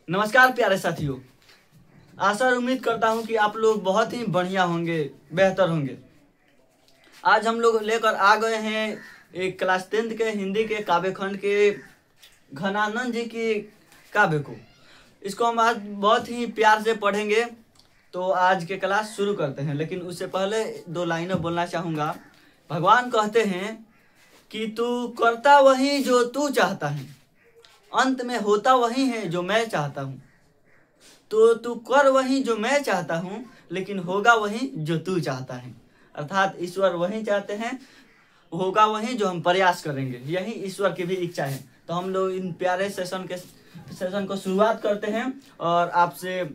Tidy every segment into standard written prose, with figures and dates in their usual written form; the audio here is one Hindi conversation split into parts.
नमस्कार प्यारे साथियों, आशा और उम्मीद करता हूं कि आप लोग बहुत ही बढ़िया होंगे, बेहतर होंगे। आज हम लोग लेकर आ गए हैं एक क्लास 10th के हिंदी के काव्य खंड के घनानंद जी की काव्य को। इसको हम आज बहुत ही प्यार से पढ़ेंगे। तो आज के क्लास शुरू करते हैं, लेकिन उससे पहले 2 लाइनें बोलना चाहूँगा। भगवान कहते हैं कि तू करता वही जो तू चाहता है, अंत में होता वही है जो मैं चाहता हूँ। तो तू कर वही जो मैं चाहता हूँ, लेकिन होगा वही जो तू चाहता है। अर्थात ईश्वर वही चाहते हैं, होगा वही जो हम प्रयास करेंगे। यही ईश्वर की भी इच्छा है। तो हम लोग इन प्यारे सेशन को शुरुआत करते हैं और आपसे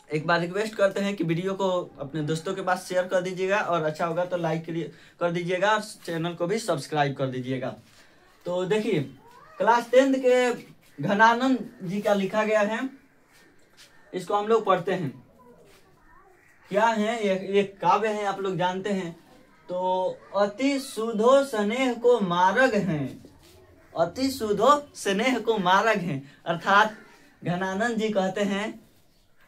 एक बार रिक्वेस्ट करते हैं कि वीडियो को अपने दोस्तों के पास शेयर कर दीजिएगा और अच्छा होगा तो लाइक कर दीजिएगा और चैनल को भी सब्सक्राइब कर दीजिएगा। तो देखिए, क्लास 10th के घनानंद जी का लिखा गया है, इसको हम लोग पढ़ते हैं। क्या है ये काव्य है, आप लोग जानते हैं। तो अति सुधो स्नेह को मार्ग हैं, अति सुधो स्नेह को मार्ग हैं। अर्थात घनानंद जी कहते हैं,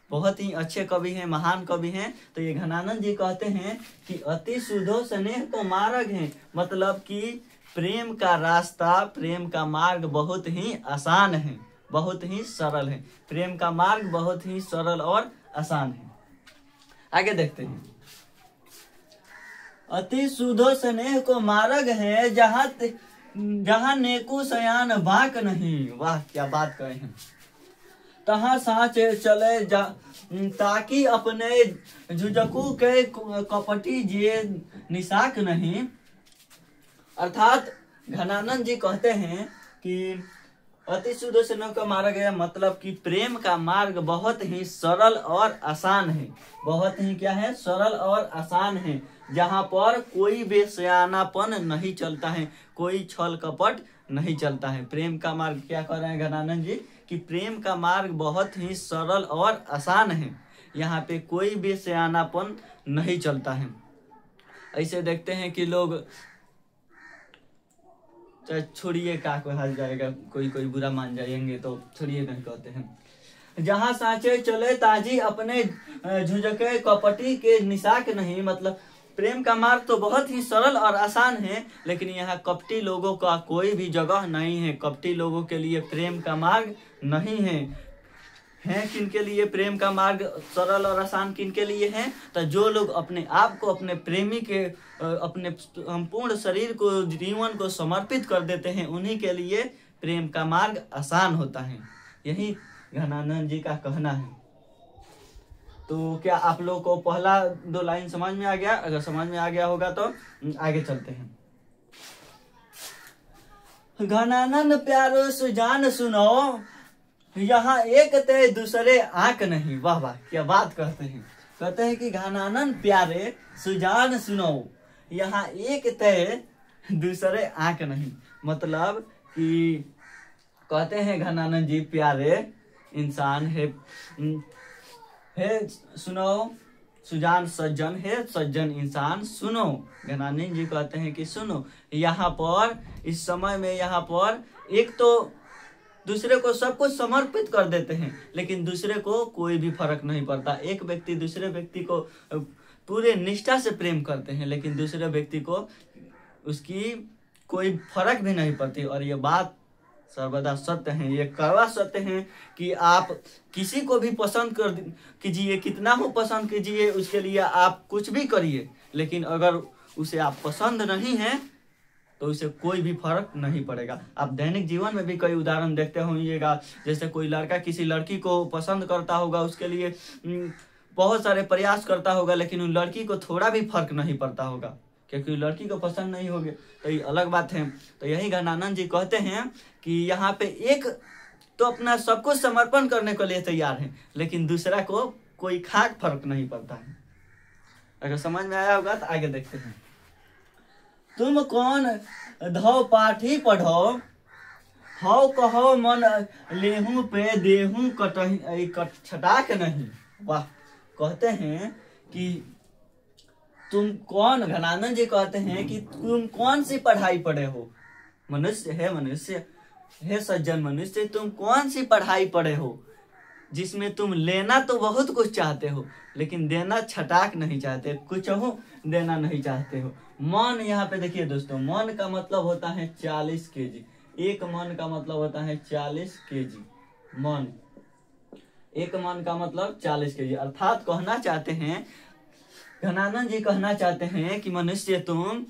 बहुत ही अच्छे कवि हैं, महान कवि हैं। तो ये घनानंद जी कहते हैं कि अति सुधो स्नेह को मार्ग हैं, मतलब कि प्रेम का रास्ता, प्रेम का मार्ग बहुत ही आसान है, बहुत ही सरल है। प्रेम का मार्ग बहुत ही सरल और आसान है। आगे देखते हैं। अति सुधो स्नेह को मार्ग है, जहाँ नेकू सयान बाक नहीं। वाह, क्या बात कहे हैं। तहाँ साँच चले ताकि अपने जुजकू के कपटी जे निशाक नहीं। अर्थात घनानंद जी कहते हैं कि अति शुद्ध स्नेह का मार्ग है, मतलब कि प्रेम का मार्ग बहुत ही सरल और आसान है। बहुत ही क्या है, सरल और आसान है, जहाँ पर कोई बेसयानापन नहीं चलता है, कोई छल कपट नहीं चलता है। प्रेम का मार्ग, क्या कह रहे हैं घनानंद जी, कि प्रेम का मार्ग बहुत ही सरल और आसान है, यहाँ पे कोई बेसयानापन नहीं चलता है। ऐसे देखते हैं कि लोग, छोड़िए का कोई हाल जाएगा, कोई बुरा मान जाएंगे तो छोड़िए, नहीं कहते हैं। जहाँ सांचे चले ताजी अपने झुझके कपटी के निशाक नहीं। मतलब प्रेम का मार्ग तो बहुत ही सरल और आसान है, लेकिन यहाँ कपटी लोगों का कोई भी जगह नहीं है। कपटी लोगों के लिए प्रेम का मार्ग नहीं है। किनके लिए प्रेम का मार्ग सरल और आसान, किनके लिए है? तो जो लोग अपने आप को, अपने प्रेमी के, अपने संपूर्ण शरीर को, जीवन को समर्पित कर देते हैं, उन्हीं के लिए प्रेम का मार्ग आसान होता है। यही घनानंद जी का कहना है। तो क्या आप लोग को पहला 2 लाइन समझ में आ गया? अगर समझ में आ गया होगा तो आगे चलते हैं। घनानंद प्यारो सुजान सुनो, यहाँ एक ते दूसरे आंक नहीं। वाह वाह, क्या बात कहते हैं। कहते हैं कि घनानंद प्यारे सुजान सुनो, यहाँ एक ते दूसरे आंक नहीं। मतलब कि कहते हैं घनानंद जी, प्यारे इंसान है सुनो, सुजान सज्जन है, सज्जन इंसान सुनो। घनानंद जी कहते हैं कि सुनो, यहाँ पर इस समय में, यहाँ पर एक तो दूसरे को सब कुछ समर्पित कर देते हैं, लेकिन दूसरे को कोई भी फर्क नहीं पड़ता। एक व्यक्ति दूसरे व्यक्ति को पूरे निष्ठा से प्रेम करते हैं, लेकिन दूसरे व्यक्ति को उसकी कोई फर्क भी नहीं पड़ती। और ये बात सर्वदा सत्य है, ये कड़वा सत्य है कि आप किसी को भी पसंद कीजिए, कितना हो पसंद कीजिए, उसके लिए आप कुछ भी करिए, लेकिन अगर उसे आप पसंद नहीं है तो उसे कोई भी फर्क नहीं पड़ेगा। आप दैनिक जीवन में भी कई उदाहरण देखते होंगे। जैसे कोई लड़का किसी लड़की को पसंद करता होगा, उसके लिए बहुत सारे प्रयास करता होगा, लेकिन उन लड़की को थोड़ा भी फर्क नहीं पड़ता होगा, क्योंकि लड़की को पसंद नहीं होगी, तो ये अलग बात है। तो यही घनानंद जी कहते हैं कि यहाँ पे एक तो अपना सब कुछ समर्पण करने के लिए तैयार है, लेकिन दूसरा को कोई खाक फर्क नहीं पड़ता है। अगर समझ में आया होगा तो आगे देखते हैं। तुम कौन धो पाठी पढ़ो, हो कहो मन लेहूं पे देहूं छटाक नहीं। वाह, कहते हैं कि तुम कौन, घनानंद जी कहते हैं कि तुम कौन सी पढ़ाई पढ़े हो। मनुष्य है, मनुष्य है, सज्जन मनुष्य, तुम कौन सी पढ़ाई पढ़े हो जिसमें तुम लेना तो बहुत कुछ चाहते हो लेकिन देना छटाक नहीं चाहते, कुछ हो देना नहीं चाहते हो। मन, यहाँ पे देखिए दोस्तों, मन का मतलब होता है 40 केजी। एक मन का मतलब होता है 40 केजी। मन, एक मन का मतलब 40 केजी। अर्थात कहना चाहते हैं, घनानंद जी कहना चाहते हैं कि मनुष्य तुम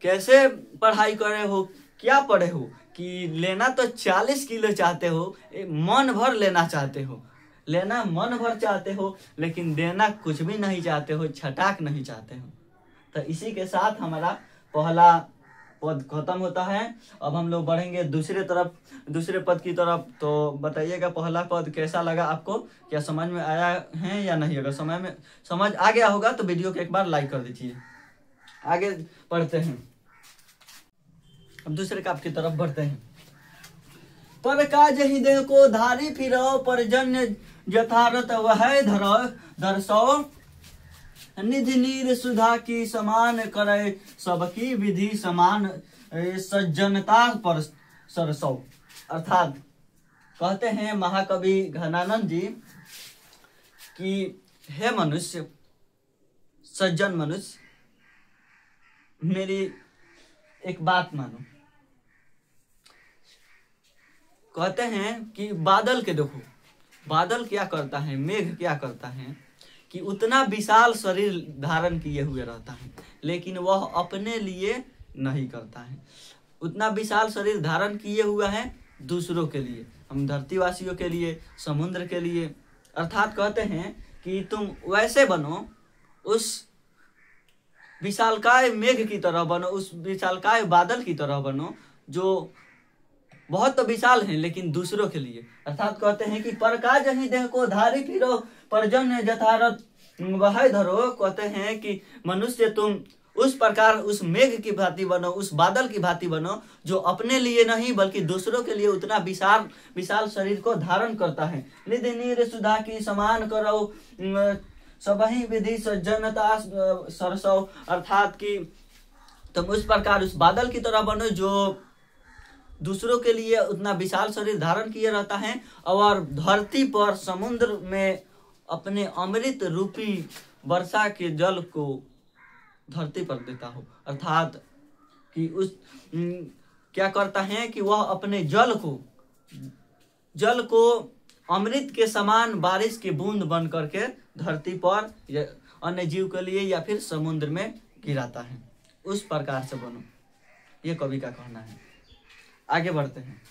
कैसे पढ़ाई करे हो, क्या पढ़े हो कि लेना तो 40 किलो चाहते हो, मन भर लेना चाहते हो, लेना मन भर चाहते हो लेकिन देना कुछ भी नहीं चाहते हो, छटाक नहीं चाहते हो। तो इसी के साथ हमारा पहला पद खत्म होता है। अब हम लोग बढ़ेंगे दूसरे पद की तरफ। तो बताइएगा पहला पद कैसा लगा आपको, क्या समझ में आया है या नहीं। अगर समझ आ गया होगा तो वीडियो को एक बार लाइक कर दीजिए। आगे बढ़ते हैं, अब दूसरे काप की तरफ बढ़ते हैं। पर काज ही देह को धारी फिरो, परजन्य यथारथ वह दर्शो, निधि नीर सुधा की समान करे, सबकी विधि समान सज्जनता पर सरसो। अर्थात कहते हैं महाकवि घनानंद जी कि हे मनुष्य, सज्जन मनुष्य, मेरी एक बात मानो। कहते हैं कि बादल के देखो, बादल क्या करता है, मेघ क्या करता है कि उतना विशाल शरीर धारण किए हुए रहता है लेकिन वह अपने लिए नहीं करता है। उतना विशाल शरीर धारण किए हुआ है दूसरों के लिए, हम धरतीवासियों के लिए, समुद्र के लिए। अर्थात कहते हैं कि तुम वैसे बनो, उस विशालकाय मेघ की तरह बनो, उस विशालकाय बादल की तरह बनो जो बहुत तो विशाल हैं लेकिन दूसरों के लिए। अर्थात कहते हैं कि परकाज ही देह को धारी फिरो, परजन्य यथारथ वह धरो। कहते हैं कि मनुष्य तुम उस प्रकार उस मेघ की भांति बनो, उस बादल की भांति बनो जो अपने लिए नहीं बल्कि दूसरों के लिए उतना विशाल शरीर को धारण करता है। निधि नीर सुधा की समान करो, सबही विधि सज्जनता सरसो। अर्थात कि तुम उस प्रकार उस बादल की तरह बनो जो दूसरों के लिए उतना विशाल शरीर धारण किए रहता है और धरती पर, समुद्र में अपने अमृत रूपी वर्षा के जल को धरती पर देता हो। अर्थात कि उस क्या करता है कि वह अपने जल को अमृत के समान बारिश की बूंद बन करके धरती पर अन्य जीव के लिए या फिर समुद्र में गिराता है। उस प्रकार से बनो, ये कवि का कहना है। आगे बढ़ते हैं।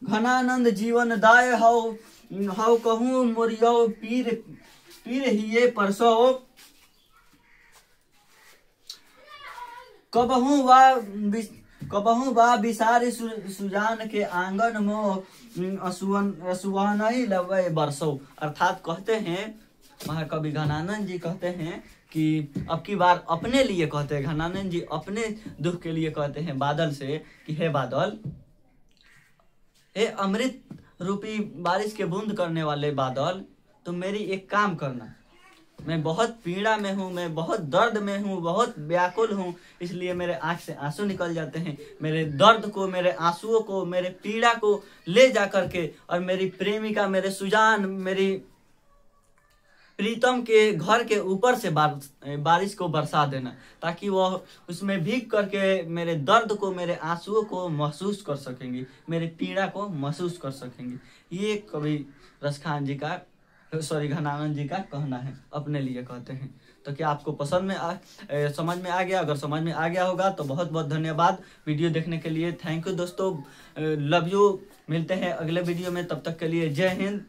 घनानंद जीवन दाय हौ कहूँ मोरियो पीर हिये परसो, कबहू वा बिसारी सुजान के आंगन मो असुवनई लवे बरसो। अर्थात कहते हैं महाकवि घनानंद जी कहते हैं कि अब की बार अपने लिए कहते हैं, घनानंद जी अपने दुख के लिए कहते हैं बादल से कि हे बादल, हे अमृत रूपी बारिश के बूंद करने वाले बादल, तुम मेरी एक काम करना। मैं बहुत पीड़ा में हूँ, मैं बहुत दर्द में हूँ, बहुत व्याकुल हूँ, इसलिए मेरे आँख से आंसू निकल जाते हैं। मेरे दर्द को, मेरे आंसुओं को, मेरे पीड़ा को ले जा करके और मेरी प्रेमिका, मेरे सुजान, मेरी प्रीतम के घर के ऊपर से बारिश को बरसा देना, ताकि वह उसमें भीग करके मेरे दर्द को, मेरे आंसुओं को महसूस कर सकेंगी, मेरे पीड़ा को महसूस कर सकेंगी। ये कवि रसखान जी का, घनानंद जी का कहना है, अपने लिए कहते हैं। तो क्या आपको समझ में आ गया? अगर समझ में आ गया होगा तो बहुत बहुत धन्यवाद वीडियो देखने के लिए। थैंक यू दोस्तों, लव यू। मिलते हैं अगले वीडियो में, तब तक के लिए जय हिंद,